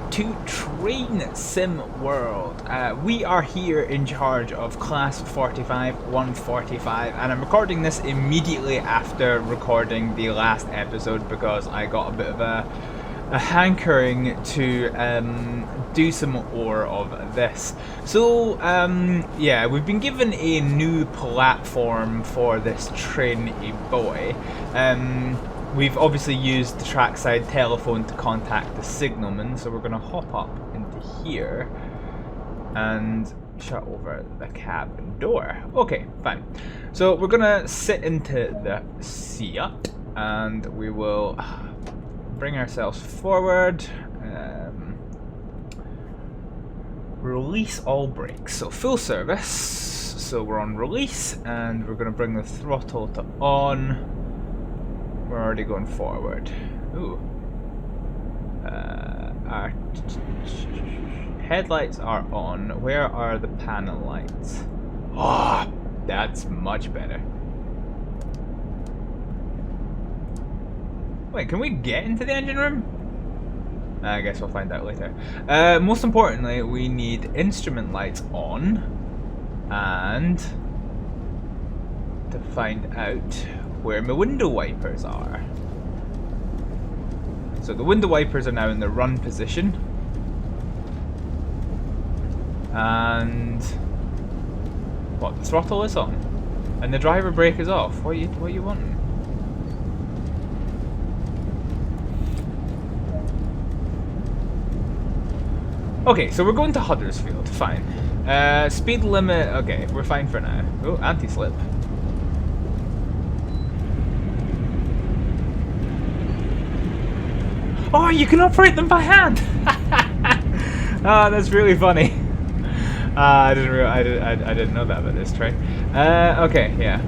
to Train Sim World. We are here in charge of Class 45, 145, and I'm recording this immediately after recording the last episode because I got a bit of a hankering to do some more of this. So, yeah, we've been given a new platform for this trainee boy. We've obviously used the trackside telephone to contact the signalman, so we're going to hop up into here and shut over the cabin door. Okay, fine. So we're going to sit into the Seat and we will bring ourselves forward. Release all brakes. So full service. So we're on release and we're going to bring the throttle to on. We're already going forward. Ooh. Our headlights are on. Where are the panel lights? Oh, that's much better. Wait, can we get into the engine room? I guess we'll find out later. Most importantly, we need instrument lights on. And to find out where my window wipers are. So the window wipers are now in the run position. And what, the throttle is on. And the driver brake is off. What are you wanting? Okay, so we're going to Huddersfield, fine. Speed limit, okay, we're fine for now. Oh, anti-slip. Oh, you can operate them by hand! Oh, that's really funny. I didn't know that about this train. Okay, yeah.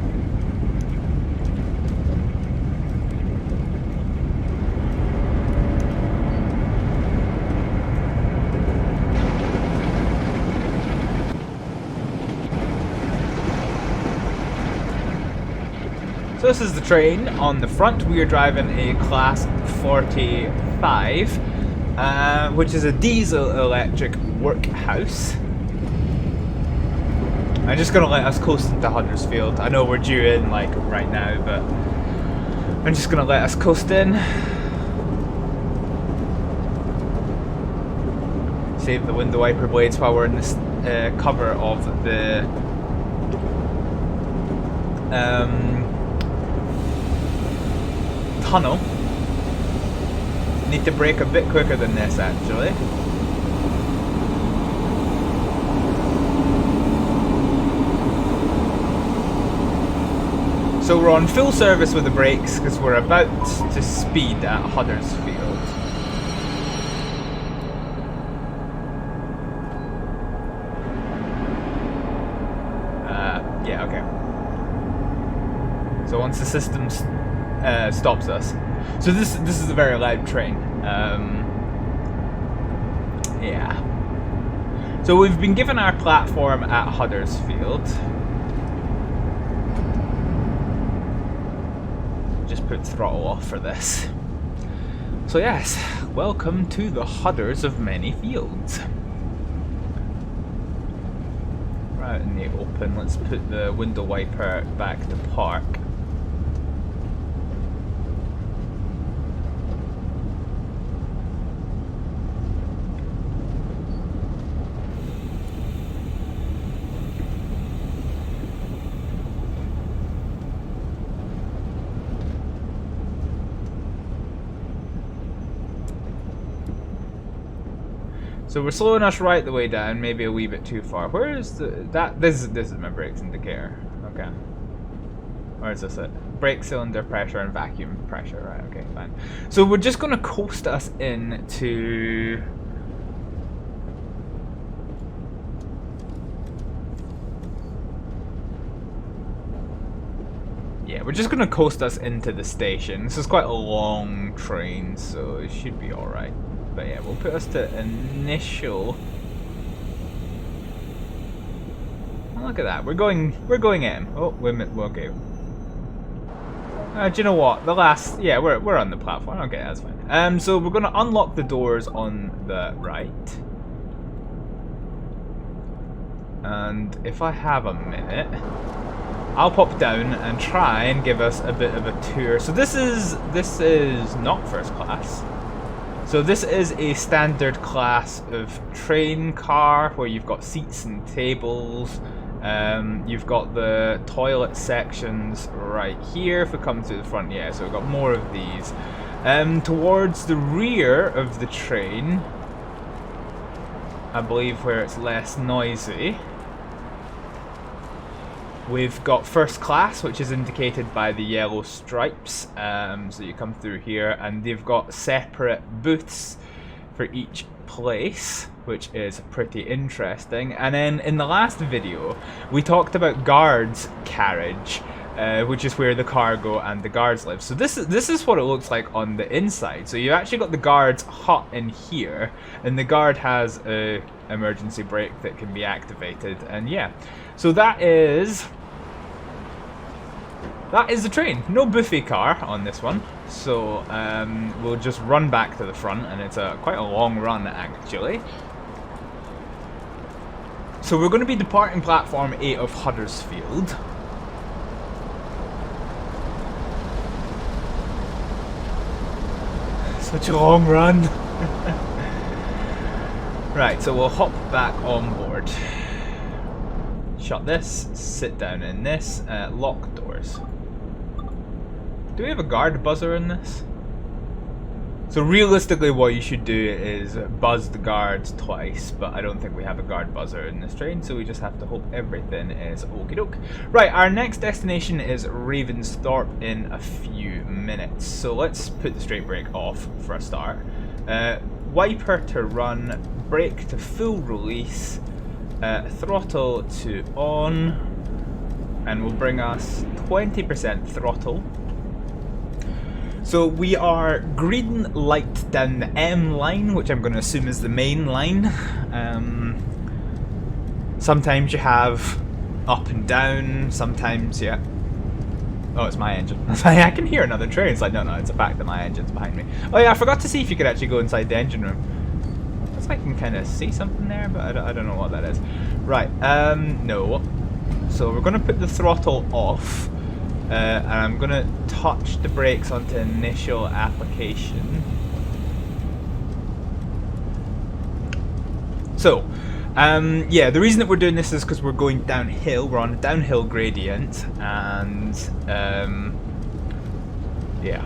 So this is the train. On the front we are driving a Class 45, which is a diesel electric workhouse. I'm just gonna let us coast into Huddersfield. I know we're due in like right now, but I'm just gonna let us coast in. Save the window wiper blades while we're in this cover of the tunnel. Need to brake a bit quicker than this actually. So we're on full service with the brakes because we're about to speed at Huddersfield. Yeah, okay. So once the system stops us. So this is a very loud train. Yeah. So we've been given our platform at Huddersfield. Just put throttle off for this. So yes, welcome to the Hudders of many fields. We're out in the open. Let's put the window wiper back to park. So we're slowing us right the way down, maybe a wee bit too far. Where is this is my brakes indicator. Okay. Where is this at? Brake cylinder pressure and vacuum pressure, right, okay, fine. So we're just gonna coast us in to yeah, we're just gonna coast us into the station. This is quite a long train, so it should be alright. But yeah, we'll put us to initial. Oh, look at that. We're going M. Oh, wait a minute. Okay. Do you know what? The last... Yeah, we're on the platform. Okay, that's fine. So we're going to unlock the doors on the right. And if I have a minute, I'll pop down and try and give us a bit of a tour. So this is not first class. So this is a standard class of train car where you've got seats and tables. You've got the toilet sections right here. If we come to the front, yeah, so we've got more of these. Towards the rear of the train, I believe where it's less noisy, we've got first class, which is indicated by the yellow stripes. So you come through here, and they've got separate booths for each place, which is pretty interesting. And then in the last video, we talked about guards carriage, which is where the cargo and the guards live. So this is what it looks like on the inside. So you actually got the guard's hut in here, and the guard has a emergency brake that can be activated. And yeah, so that is the train. No buffet car on this one, so we'll just run back to the front, and it's quite a long run actually. So we're going to be departing platform 8 of Huddersfield. Such a long run. Right, so we'll hop back on board. Shut this, sit down in this, lock doors. Do we have a guard buzzer in this? So realistically what you should do is buzz the guards twice, but I don't think we have a guard buzzer in this train, so we just have to hope everything is okie doke. Right, our next destination is Ravensthorpe in a few minutes. So let's put the straight brake off for a start. Wiper to run, brake to full release, throttle to on, and we'll bring us 20% throttle. So we are green light down the M line, which I'm going to assume is the main line. Sometimes you have up and down, sometimes, yeah. Oh, it's my engine. I can hear another train. It's like, no, it's the fact that my engine's behind me. Oh yeah, I forgot to see if you could actually go inside the engine room. Looks like I can kind of see something there, but I don't know what that is. Right, no. So we're going to put the throttle off. And I'm going to touch the brakes onto initial application. So, yeah, the reason that we're doing this is because we're going downhill. We're on a downhill gradient, and yeah.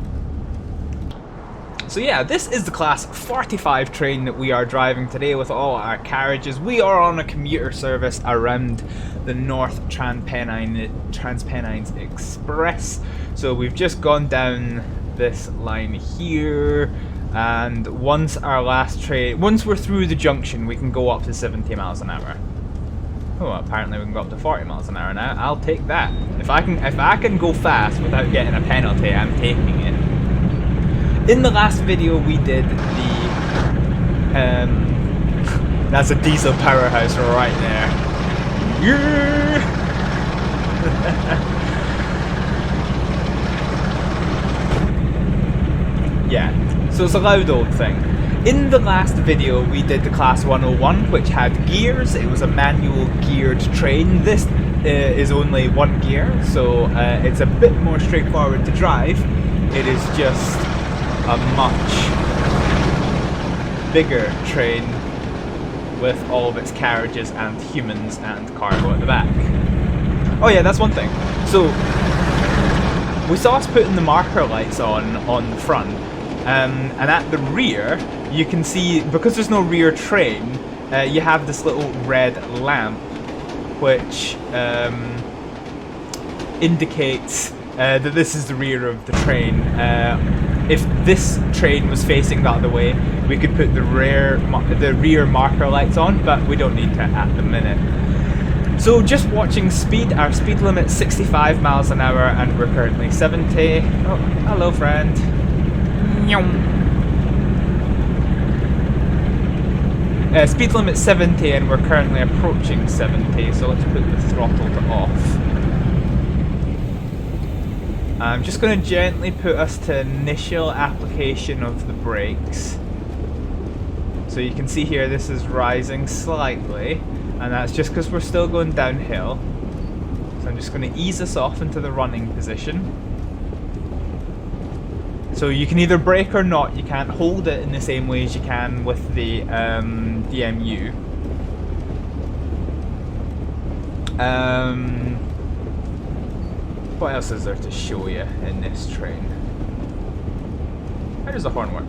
So yeah, this is the class 45 train that we are driving today with all our carriages. We are on a commuter service around the North Transpennines Express. So we've just gone down this line here, and once we're through the junction, we can go up to 70 miles an hour. Oh, apparently we can go up to 40 miles an hour now. I'll take that. If I can go fast without getting a penalty, I'm taking it. In the last video we did the that's a diesel powerhouse right there. Yeah. Yeah, so it's a loud old thing. In the last video we did the class 101, which had gears. It was a manual geared train. This is only one gear, so it's a bit more straightforward to drive. It is just a much bigger train with all of its carriages and humans and cargo at the back. Oh yeah, that's one thing. So we saw us putting the marker lights on the front, and at the rear you can see, because there's no rear train, you have this little red lamp which indicates that this is the rear of the train. If this train was facing the other way, we could put the rear marker lights on, but we don't need to at the minute. So just watching speed, our speed limit 65 miles an hour, and we're currently 70. Oh, hello friend. Speed limit 70, and we're currently approaching 70, so let's put the throttle to off. I'm just going to gently put us to initial application of the brakes. So you can see here this is rising slightly, and that's just because we're still going downhill. So I'm just going to ease us off into the running position. So you can either brake or not, you can't hold it in the same way as you can with the DMU. What else is there to show you in this train? How does the horn work?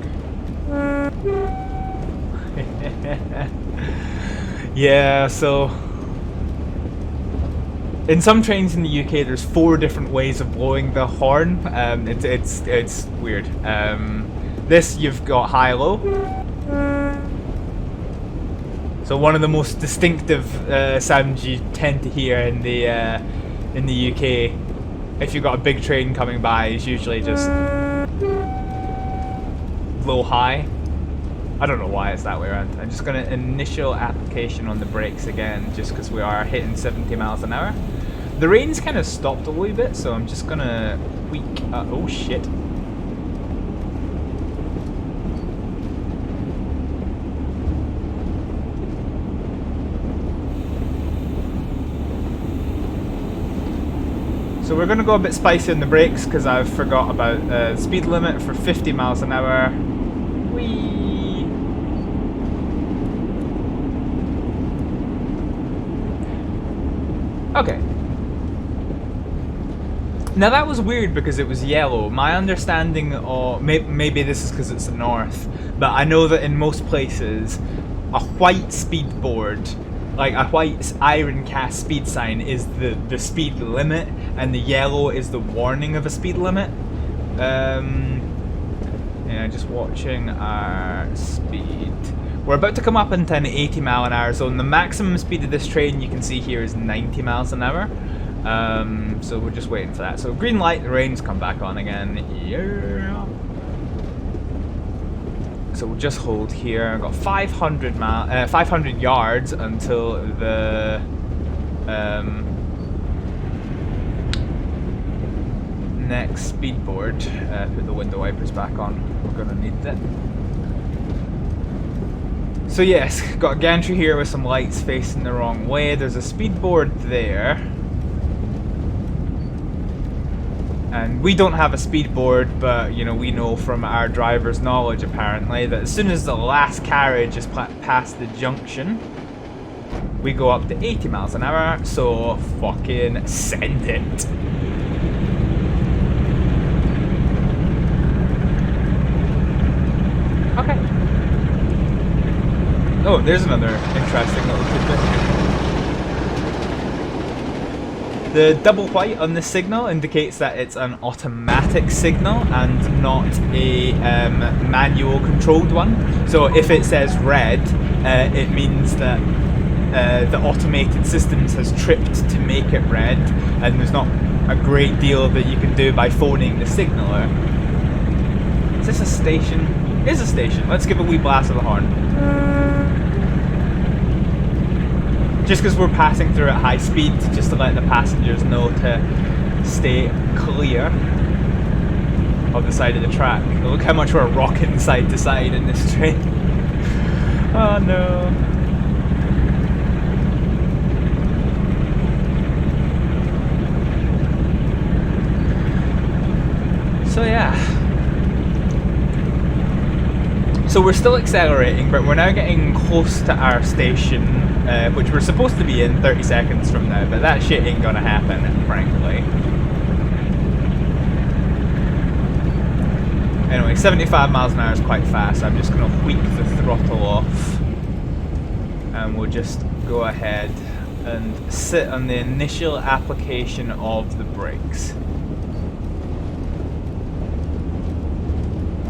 Yeah, so in some trains in the UK, there's 4 different ways of blowing the horn. It's weird. This you've got high-low. So one of the most distinctive sounds you tend to hear in the UK, if you've got a big train coming by, is usually just low-high. I don't know why it's that way around. I'm just going to initial application on the brakes again, just because we are hitting 70 miles an hour. The rain's kind of stopped a wee bit, so I'm just going to tweak. Oh shit. So we're going to go a bit spicy on the brakes because I've forgot about the speed limit for 50 miles an hour. Whee! Okay. Now that was weird because it was yellow. My understanding, or maybe this is because it's the north, but I know that in most places, a white speed board, like a white iron cast speed sign, is the speed limit, and the yellow is the warning of a speed limit. Yeah, just watching our speed. We're about to come up into an 80 mile an hour zone. The maximum speed of this train you can see here is 90 miles an hour. So we're just waiting for that. So green light, the rain's come back on again. Yeah. So we'll just hold here. I've got 500 yards until the next speed board. Put the window wipers back on. We're gonna need that. So yes, got a gantry here with some lights facing the wrong way. There's a speed board there. And we don't have a speed board, but you know, we know from our driver's knowledge apparently that as soon as the last carriage is past the junction, we go up to 80 miles an hour, so fucking send it. Okay. Oh, there's another interesting little tidbit. The double white on this signal indicates that it's an automatic signal and not a manual controlled one. So if it says red, it means that the automated systems has tripped to make it red, and there's not a great deal that you can do by phoning the signaller. Is this a station? It is a station. Let's give a wee blast of the horn. Just because we're passing through at high speed, just to let the passengers know to stay clear of the side of the track. Look how much we're rocking side to side in this train. Oh no. So yeah. So we're still accelerating, but we're now getting close to our station, which we're supposed to be in 30 seconds from now, but that shit ain't gonna happen, frankly. Anyway, 75 miles an hour is quite fast. I'm just gonna tweak the throttle off, and we'll just go ahead and sit on the initial application of the brakes.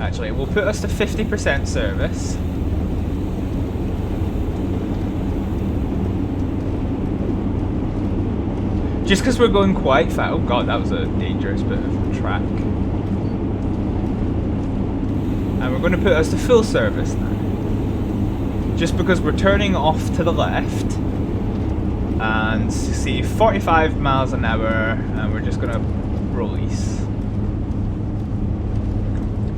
Actually, we'll put us to 50% service. Just because we're going quite fast. Oh god, that was a dangerous bit of track. And we're going to put us to full service now. Just because we're turning off to the left. And see, 45 miles an hour, and we're just going to release.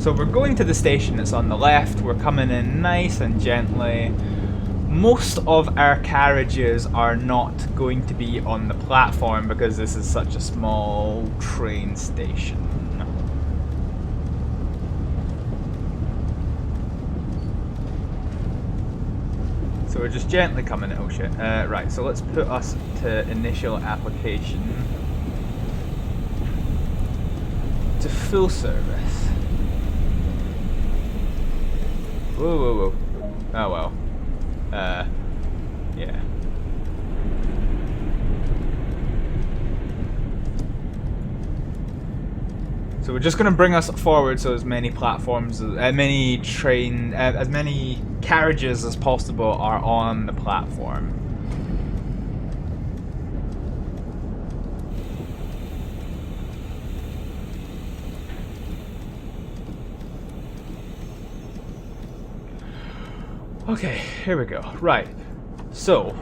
So we're going to the station that's on the left. We're coming in nice and gently. Most of our carriages are not going to be on the platform because this is such a small train station. So we're just gently coming in. Oh shit. Right, so let's put us to initial application. To full service. Whoa, whoa, whoa. Oh well. Yeah. So we're just going to bring us forward so as many platforms, as many carriages as possible are on the platform. Okay, here we go. Right. So,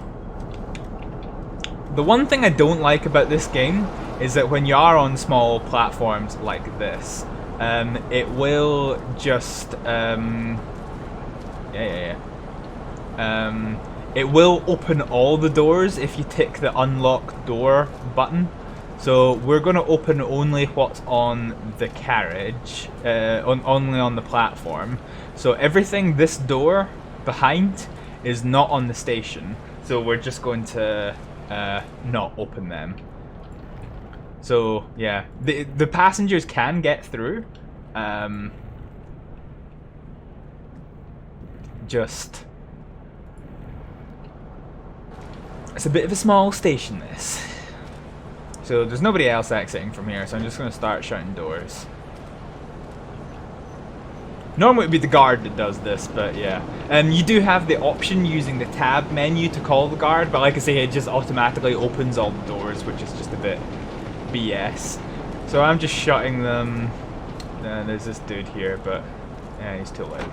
the one thing I don't like about this game is that when you are on small platforms like this, it will just it will open all the doors if you tick the unlock door button. So we're going to open only what's on the carriage, only on the platform. So everything this door behind is not on the station. So we're just going to not open them. So yeah, the passengers can get through. Just it's a bit of a small station, this. So there's nobody else exiting from here, so I'm just going to start shutting doors. Normally it would be the guard that does this, but yeah. You do have the option using the tab menu to call the guard, but like I say, it just automatically opens all the doors, which is just a bit BS. So I'm just shutting them. There's this dude here, but yeah, he's too late.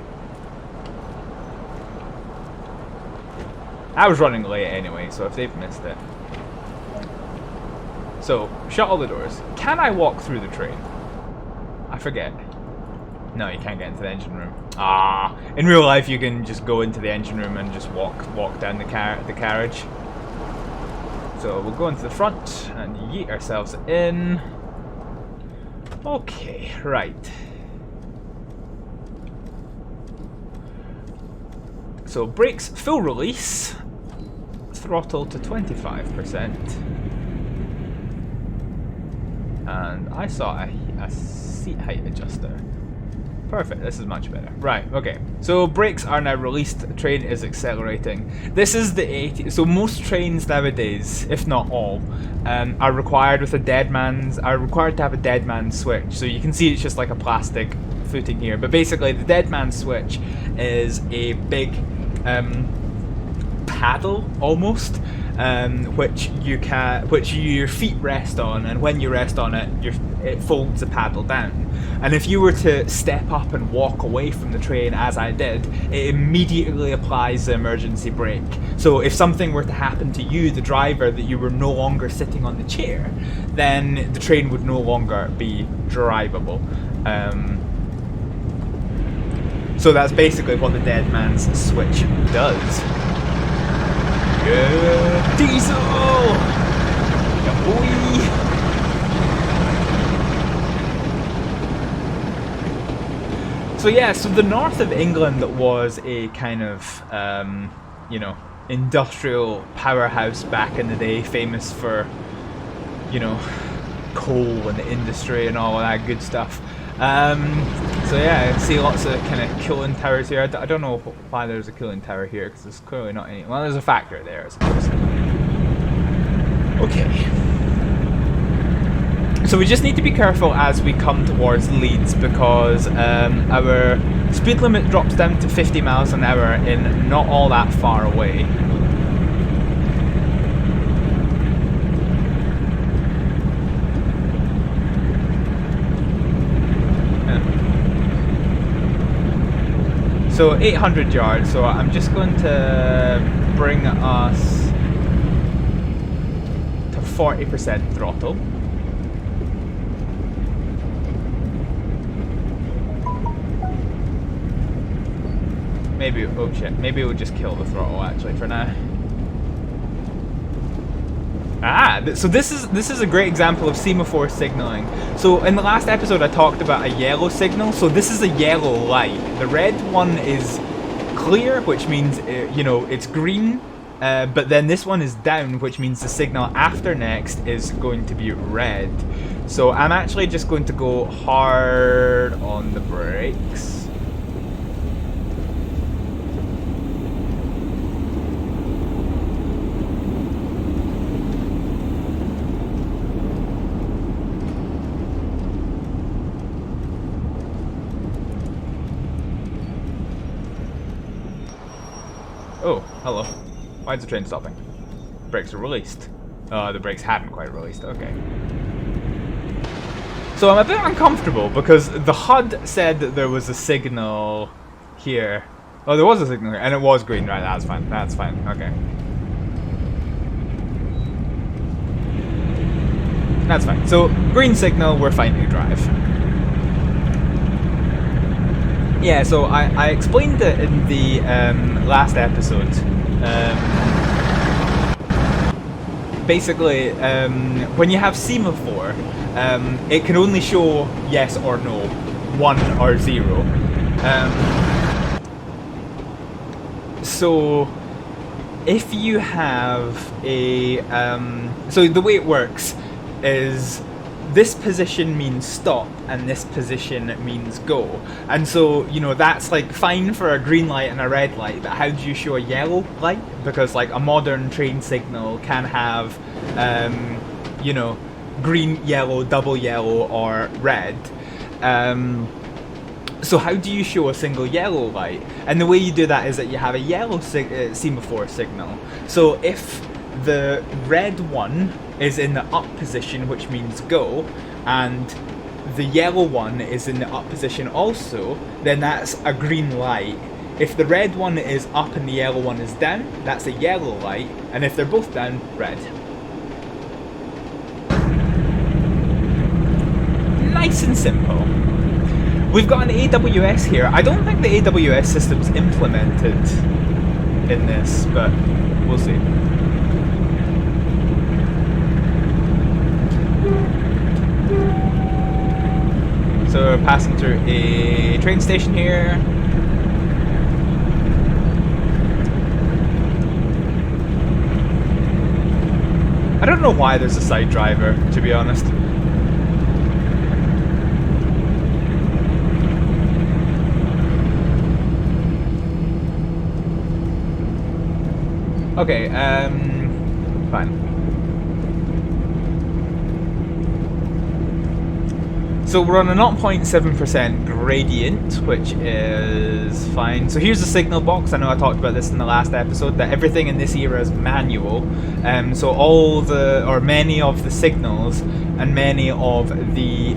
I was running late anyway, so if they've missed it. So, shut all the doors. Can I walk through the train? I forget. No, you can't get into the engine room. Ah, in real life you can just go into the engine room and just walk down the carriage. So we'll go into the front and yeet ourselves in. Okay, right. So brakes full release, throttle to 25%. And I saw a seat height adjuster. Perfect, this is much better. Right, okay. So brakes are now released, the train is accelerating. This is the 80s. So most trains nowadays, if not all, are required to have a dead man switch. So you can see it's just like a plastic footing here. But basically the dead man switch is a big paddle almost. Which your feet rest on, and when you rest on it, it folds the paddle down. And if you were to step up and walk away from the train, as I did, it immediately applies the emergency brake. So if something were to happen to you, the driver, that you were no longer sitting on the chair, then the train would no longer be drivable. So that's basically what the dead man's switch does. Yeah, diesel! Yeah, boy! So yeah, so the north of England was a kind of, you know, industrial powerhouse back in the day, famous for, you know, coal and industry and all of that good stuff. So yeah, I see lots of kind of cooling towers here. I don't know why there's a cooling tower here, because there's clearly not any. Well, there's a factory there, I suppose. Okay. So we just need to be careful as we come towards Leeds, because our speed limit drops down to 50 miles an hour in not all that far away. So 800 yards, so I'm just going to bring us to 40% throttle. Maybe, oh shit, maybe we'll just kill the throttle actually for now. So this is a great example of semaphore signaling. So in the last episode I talked about a yellow signal, so this is a yellow light. The red one is clear, which means, you know, it's green, but then this one is down, which means the signal after next is going to be red. So I'm actually just going to go hard on the brakes. Oh, hello. Why is the train stopping? Brakes are released. Oh, the brakes hadn't quite released. Okay. So I'm a bit uncomfortable because the HUD said that there was a signal here. Oh, there was a signal here, and it was green. Right, that's fine. That's fine. Okay. That's fine. So, green signal, we're fine to drive. Yeah, so I explained it in the last episode. Basically, when you have semaphore, it can only show yes or no, 1 or 0. So, if you have a... so the way it works is... this position means stop, and this position means go. And so, you know, that's like fine for a green light and a red light, but how do you show a yellow light? Because like a modern train signal can have, you know, green, yellow, double yellow, or red. So how do you show a single yellow light? And the way you do that is that you have a yellow semaphore signal. So if the red one is in the up position, which means go, and the yellow one is in the up position also, then that's a green light. If the red one is up and the yellow one is down, that's a yellow light, and if they're both down, red. Nice and simple. We've got an AWS here. I don't think the AWS system's implemented in this, but we'll see. So we're passing through a train station here. I don't know why there's a side driver, to be honest. Okay, fine. So we're on a 0.7% gradient, which is fine. So here's the signal box. I know I talked about this in the last episode, that everything in this era is manual. So all the, or many of the signals and many of the,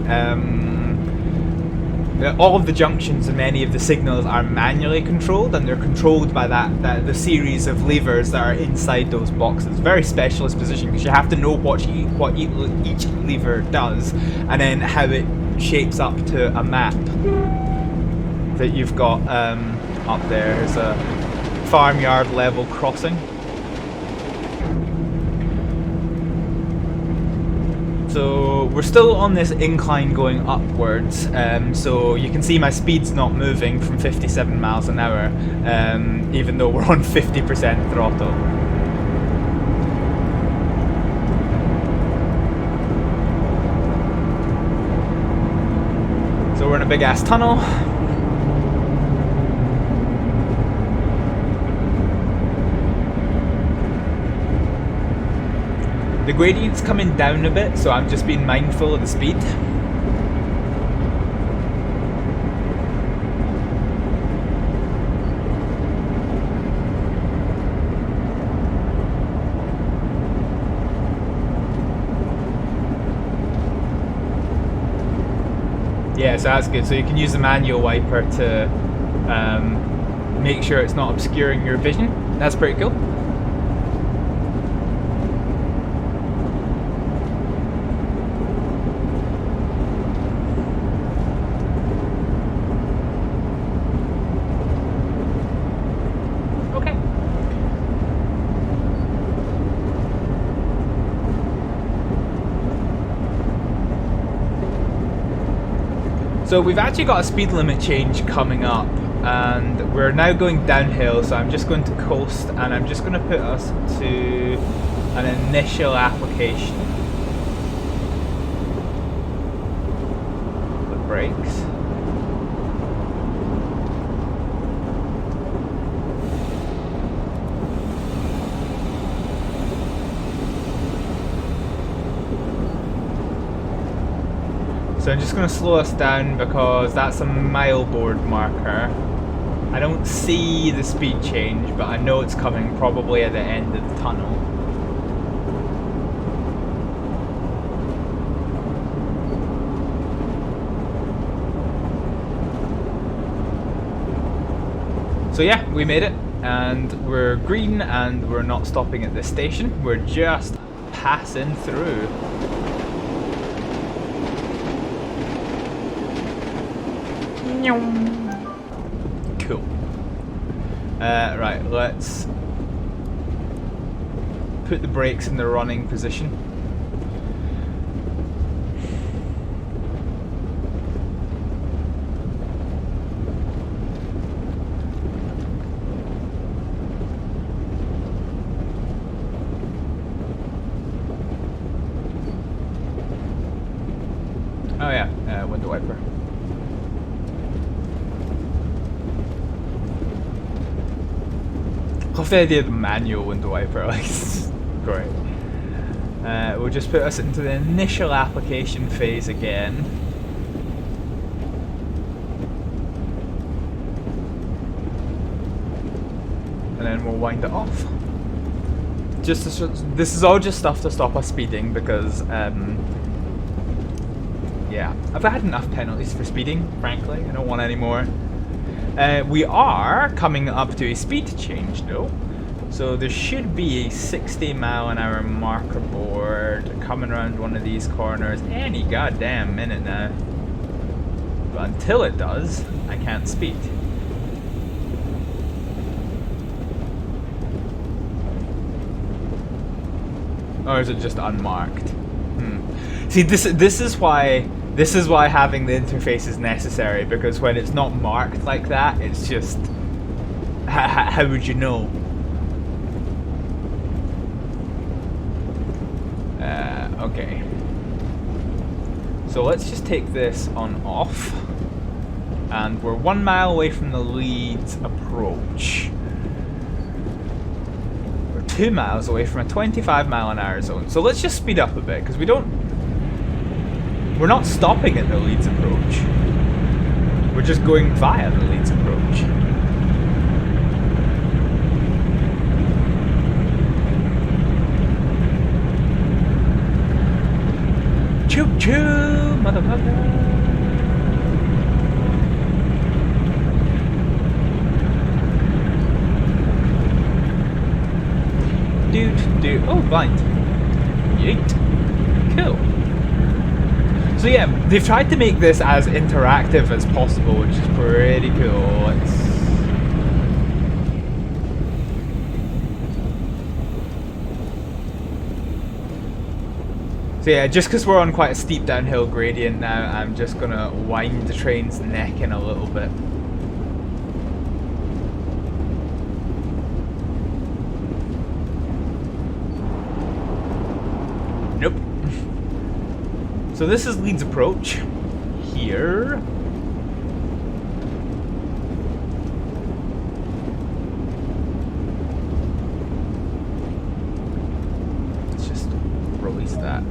all of the junctions and many of the signals are manually controlled, and they're controlled by the series of levers that are inside those boxes. Very specialist position, because you have to know what each lever does, and then how it shapes up to a map that you've got up there. There's a farmyard level crossing. So we're still on this incline going upwards, so you can see my speed's not moving from 57 miles an hour, even though we're on 50% throttle. So we're in a big ass tunnel. The gradient's coming down a bit, so I'm just being mindful of the speed. Yeah, so that's good. So you can use the manual wiper to make sure it's not obscuring your vision. That's pretty cool. So we've actually got a speed limit change coming up, and we're now going downhill, so I'm just going to coast, and I'm just going to put us to an initial application. The brakes. So I'm just going to slow us down because that's a mile board marker. I don't see the speed change, but I know it's coming probably at the end of the tunnel. So yeah, we made it, and we're green, and we're not stopping at this station. We're just passing through. Cool. Right, let's put the brakes in the running position. Oh yeah, window wiper. Love the idea of the manual window wiper, like, it's great. We'll just put us into the initial application phase again. And then we'll wind it off. Just this is all just stuff to stop us speeding because, yeah, I've had enough penalties for speeding, frankly. I don't want any more. We are coming up to a speed change though, so there should be a 60-mile-an-hour marker board coming around one of these corners any goddamn minute now. But until it does, I can't speed. Or is it just unmarked? See, this is why. This is why having the interface is necessary, because when it's not marked like that, it's just... how would you know? Okay. So let's just take this on off. And we're 1 mile away from the Leeds approach. We're 2 miles away from a 25-mile-an-hour zone. So let's just speed up a bit, because we're not stopping at the Leeds approach. We're just going via the Leeds approach. Choo choo, motherfucker. Dude. Oh, blind. Yeet. Cool. So yeah, they've tried to make this as interactive as possible, which is pretty cool. So yeah, just because we're on quite a steep downhill gradient now, I'm just gonna wind the train's neck in a little bit. Nope. So this is Leeds approach. Here. Let's just release that.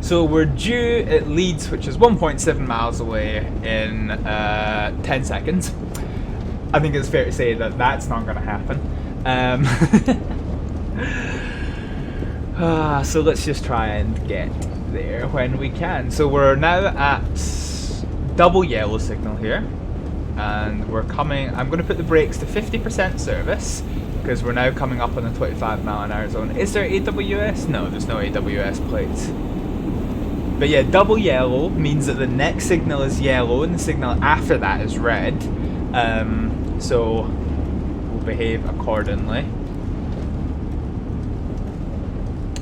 So we're due at Leeds, which is 1.7 miles away, in 10 seconds. I think it's fair to say that that's not going to happen. So let's just try and get there when we can. So we're now at double yellow signal here, and we're coming. I'm going to put the brakes to 50% service because we're now coming up on the 25-mile-an-hour zone. Is there AWS? No, there's no AWS plates. But yeah, double yellow means that the next signal is yellow and the signal after that is red. So we'll behave accordingly.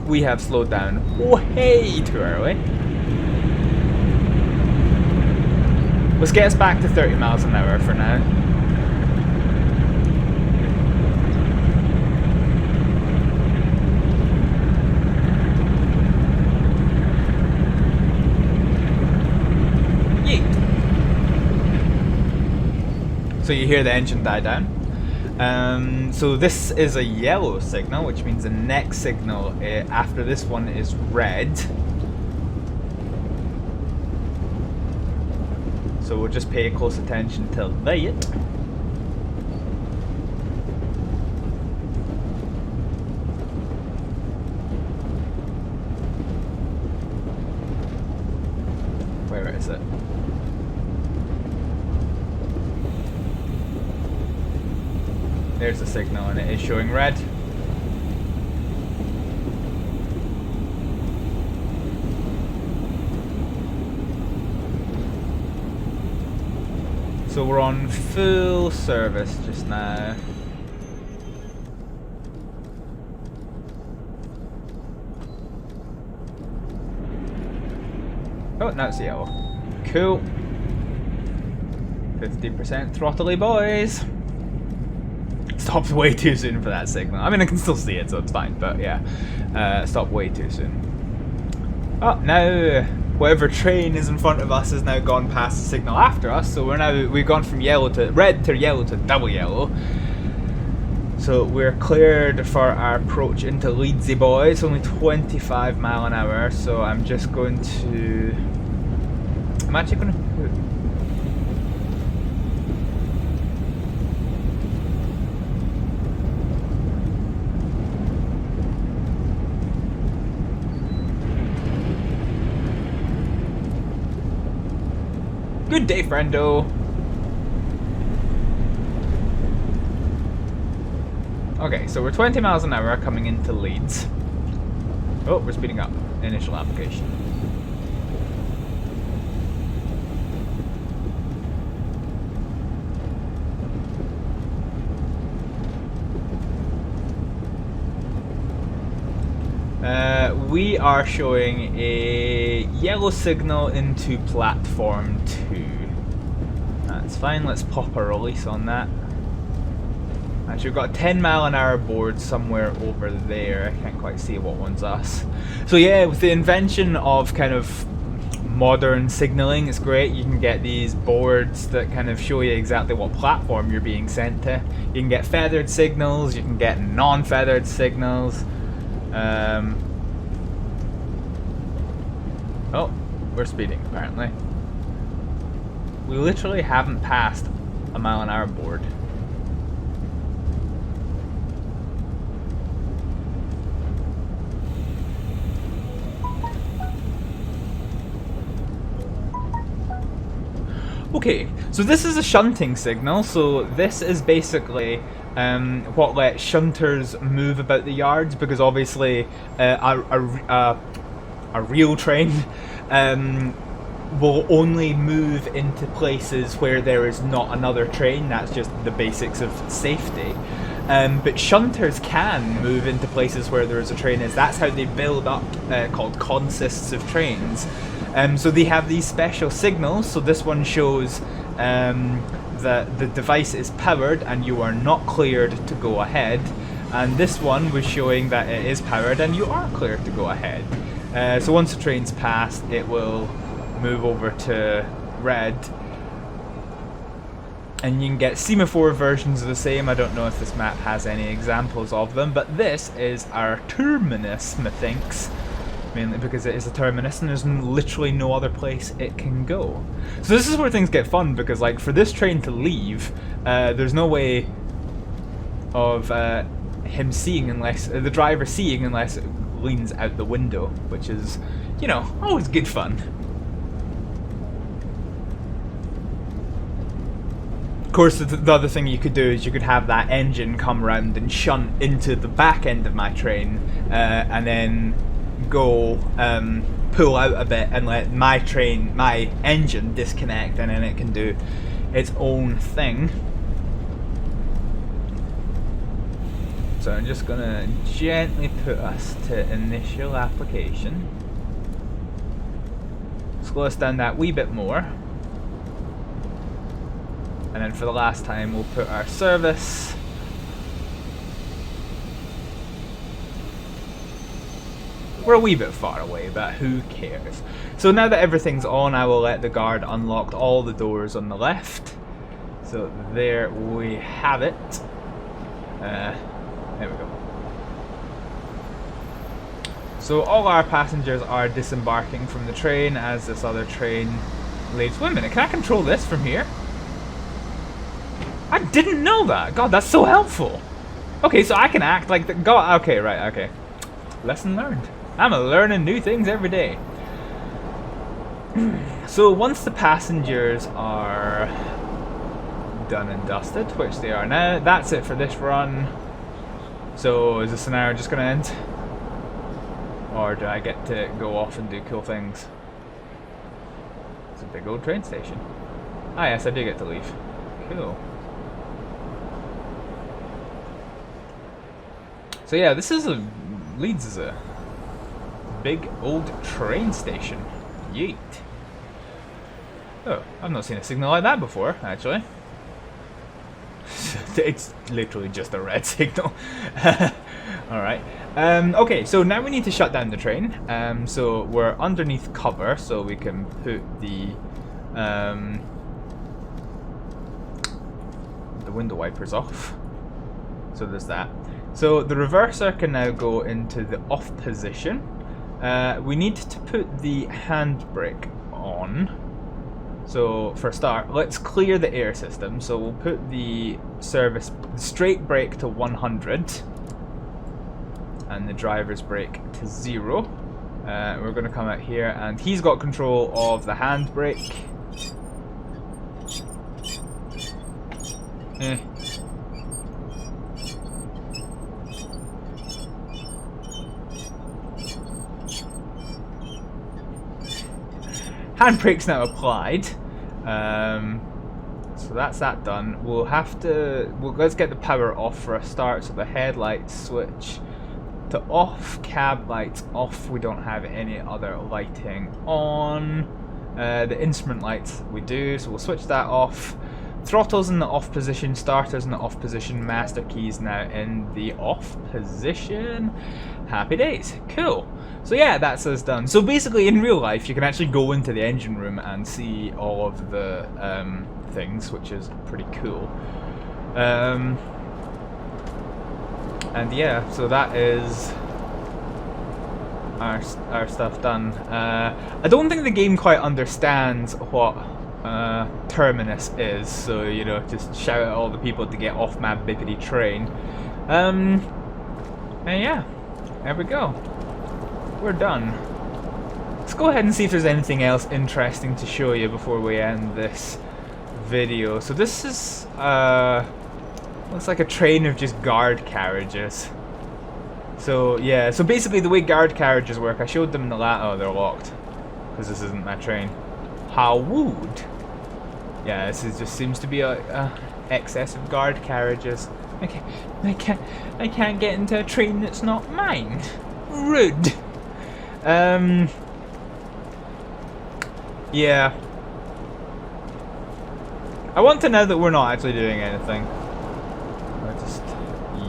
We have slowed down way too early. Let's get us back to 30 miles an hour for now. So you hear the engine die down. So this is a yellow signal, which means the next signal after this one is red. So we'll just pay close attention to that. Where is it? There's the signal and it is showing red. So we're on full service just now. Oh, now it's yellow. Cool. 50% throttly, boys. Stopped way too soon for that signal. I mean, I can still see it, so it's fine, but yeah. Stopped way too soon. Oh, now whatever train is in front of us has now gone past the signal after us, so we've gone from yellow to red to yellow to double yellow. So we're cleared for our approach into Leeds, boys. Only 25 mile an hour, so I'm just going to... I'm actually going to... Good day, friendo. Okay, so we're 20 miles an hour coming into Leeds. Oh, we're speeding up. Initial application. We are showing a yellow signal into platform 2. That's fine, let's pop a release on that. Actually, we've got a 10 mile an hour board somewhere over there. I can't quite see what one's us. So yeah, with the invention of kind of modern signaling, it's great. You can get these boards that kind of show you exactly what platform you're being sent to. You can get feathered signals, you can get non-feathered signals. Oh, we're speeding apparently. We literally haven't passed a mile an hour board. Okay, so this is a shunting signal, so this is basically what lets shunters move about the yards, because obviously a real train will only move into places where there is not another train. That's just the basics of safety. But shunters can move into places where there is a train. That's how they build up called consists of trains. So they have these special signals. So this one shows that the device is powered and you are not cleared to go ahead. And this one was showing that it is powered and you are cleared to go ahead. So once the train's passed, it will move over to red. And you can get semaphore versions of the same. I don't know if this map has any examples of them, but this is our terminus, methinks. Mainly because it is a terminus and there's literally no other place it can go. So this is where things get fun, because like for this train to leave, there's no way of him seeing unless, the driver seeing unless it leans out the window, which is, you know, always good fun. Of course, the other thing you could do is you could have that engine come around and shunt into the back end of my train, and then go pull out a bit and let my engine disconnect, and then it can do its own thing. So I'm just gonna gently put us to initial application. Slow us down that wee bit more. And then for the last time, we'll put our service. We're a wee bit far away, but who cares? So now that everything's on, I will let the guard unlock all the doors on the left. So there we have it. There we go. So all our passengers are disembarking from the train as this other train leaves. Wait a minute, can I control this from here? I didn't know that. God, that's so helpful. Okay, so I can act like the God. Okay, right. Okay, lesson learned. I'm learning new things every day. So once the passengers are done and dusted, which they are now, that's it for this run. So is the scenario just going to end? Or do I get to go off and do cool things? It's a big old train station. Ah yes, I do get to leave. Cool. So yeah, Leeds is a big old train station. Yeet. Oh, I've not seen a signal like that before, actually. It's literally just a red signal. Alright. Okay, so now we need to shut down the train. So we're underneath cover, so we can put the window wipers off. So there's that. So the reverser can now go into the off position. We need to put the handbrake on. So for a start, let's clear the air system. So we'll put the straight brake to 100 and the driver's brake to 0. We're going to come out here and he's got control of the handbrake. Handbrake's now applied, so that's that done. We'll have to. Let's get the power off for a start. So the headlights switch to off, cab lights off. We don't have any other lighting on. The instrument lights we do, so we'll switch that off. Throttle's in the off position, starter's in the off position, master key's now in the off position. Happy days, cool. So yeah, that's us done. So basically in real life you can actually go into the engine room and see all of the things, which is pretty cool. And yeah, so that is our stuff done. I don't think the game quite understands what terminus is, so you know, just shout at all the people to get off my bippity train. And yeah, there we go. We're done. Let's go ahead and see if there's anything else interesting to show you before we end this video. So this is looks like a train of just guard carriages. So yeah, so basically the way guard carriages work, I showed them in the oh, they're locked because this isn't my train. How would? Yeah, this just seems to be a excess of guard carriages. I can't get into a train that's not mine. Rude. Yeah. I want to know that we're not actually doing anything. I'll just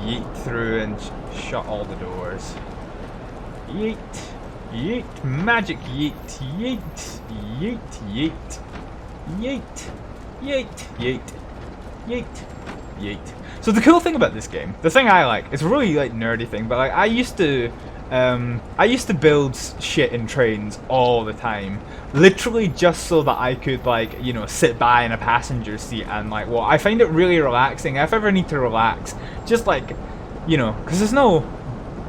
yeet through and shut all the doors. Yeet. Yeet. Magic yeet. Yeet. Yeet. Yeet. Yeet. Yeet. Yeet. Yeet. Yeet. So the cool thing about this game, the thing I like, it's a really like nerdy thing, but like I used to build shit in trains all the time, literally just so that I could, like, you know, sit by in a passenger seat and like, well, I find it really relaxing. If I ever need to relax, just like, you know, because there's no,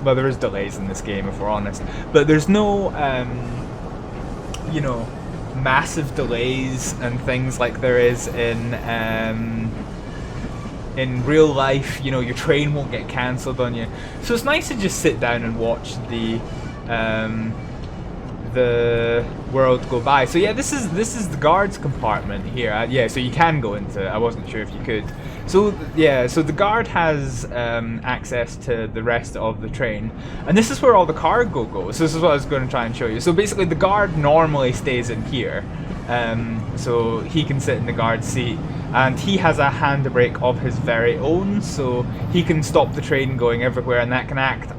well, there is delays in this game if we're honest, but there's no, you know, massive delays and things like there is in real life. You know, your train won't get cancelled on you, so it's nice to just sit down and watch the world go by. So yeah, this is the guards compartment here. Yeah, so you can go into it. I wasn't sure if you could. So yeah, so the guard has access to the rest of the train, and this is where all the cargo goes. So this is what I was going to try and show you. So basically the guard normally stays in here, So he can sit in the guard seat, and he has a handbrake of his very own, so he can stop the train going everywhere, and that can act.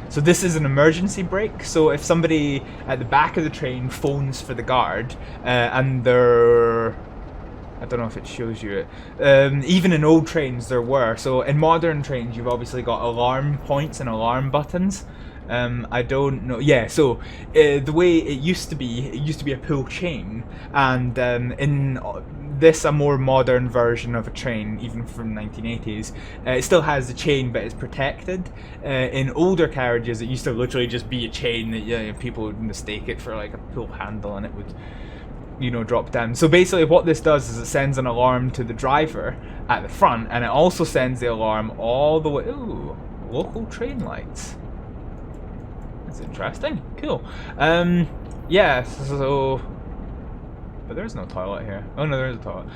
So this is an emergency brake, so if somebody at the back of the train phones for the guard, and they're... I don't know if it shows you it. Even in old trains there were. So in modern trains you've obviously got alarm points and alarm buttons. I don't know. Yeah, so the way it used to be a pull chain, and in this, a more modern version of a train, even from 1980s, it still has the chain, but it's protected. In older carriages, it used to literally just be a chain that people would mistake it for like a pull handle, and it would, you know, drop down. So basically what this does is it sends an alarm to the driver at the front, and it also sends the alarm all the way... Ooh, local train lights. That's interesting. Cool. Yeah, so... But there's no toilet here. Oh no, there is a toilet.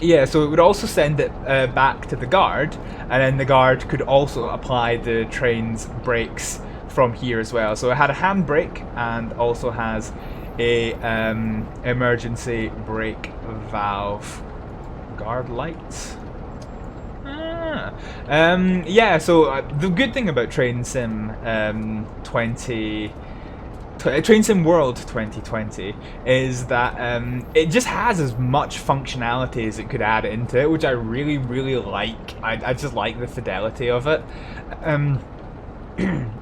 Yeah, so it would also send it back to the guard, and then the guard could also apply the train's brakes from here as well. So it had a handbrake and also has a emergency brake valve. Guard lights. Yeah, so the good thing about Train Sim Train Sim World 2020 is that it just has as much functionality as it could add into it, which I really, really like. I just like the fidelity of it.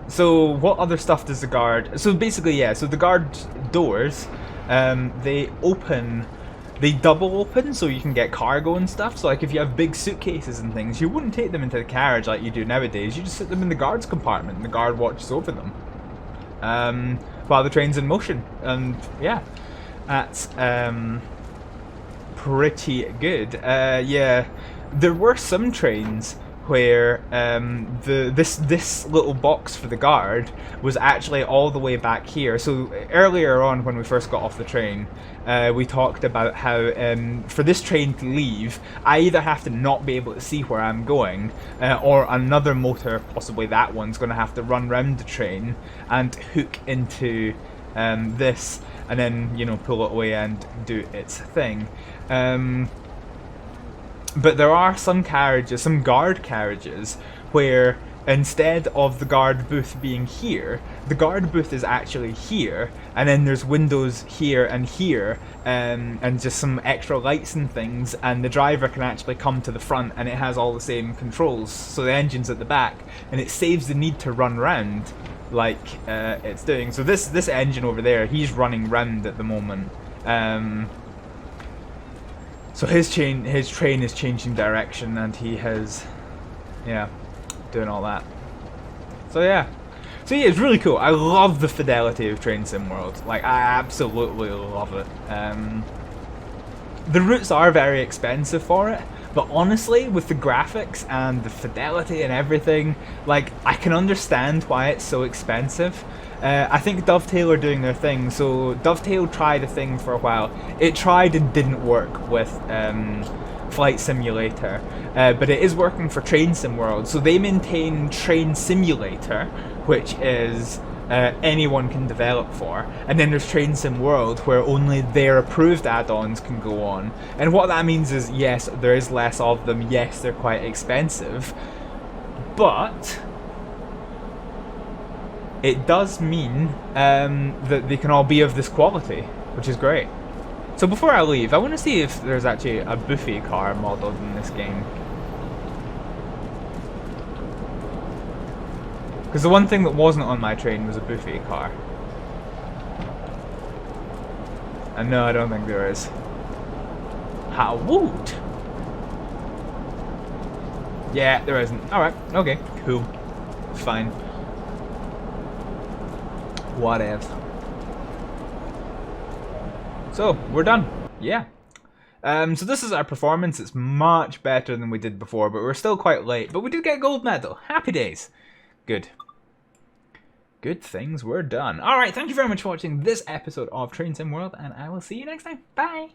So what other stuff does the guard... So basically, yeah, so the guard doors, they double open so you can get cargo and stuff. So like if you have big suitcases and things, you wouldn't take them into the carriage like you do nowadays. You just sit them in the guard's compartment and the guard watches over them while the train's in motion. And yeah, that's pretty good. Yeah, there were some trains where this little box for the guard was actually all the way back here. So earlier on, when we first got off the train, we talked about how for this train to leave, I either have to not be able to see where I'm going, or another motor, possibly that one's going to have to run round the train and hook into this, and then, you know, pull it away and do its thing. But there are some carriages, some guard carriages, where instead of the guard booth being here, the guard booth is actually here, and then there's windows here, and just some extra lights and things, and the driver can actually come to the front, and it has all the same controls, so the engine's at the back, and it saves the need to run round like it's doing. So this engine over there, he's running round at the moment. So his train is changing direction, and he has, yeah, doing all that. So yeah, it's really cool. I love the fidelity of Train Sim World. Like, I absolutely love it. The routes are very expensive for it, but honestly, with the graphics and the fidelity and everything, like, I can understand why it's so expensive. I think Dovetail are doing their thing. So Dovetail tried a thing for a while. It tried and didn't work with Flight Simulator, but it is working for Train Sim World. So they maintain Train Simulator, which is anyone can develop for, and then there's Train Sim World, where only their approved add-ons can go on. And what that means is, yes, there is less of them. Yes, they're quite expensive, but it does mean that they can all be of this quality, which is great. So before I leave, I want to see if there's actually a Buffy car modeled in this game. Because the one thing that wasn't on my train was a Buffy car. And no, I don't think there is. How would? Yeah, there isn't. Alright, okay, cool. Fine. Whatever. So, we're done. Yeah. So this is our performance. It's much better than we did before, but we're still quite late. But we did get a gold medal. Happy days. Good. Good things were done. Alright, thank you very much for watching this episode of Train Sim World, and I will see you next time. Bye!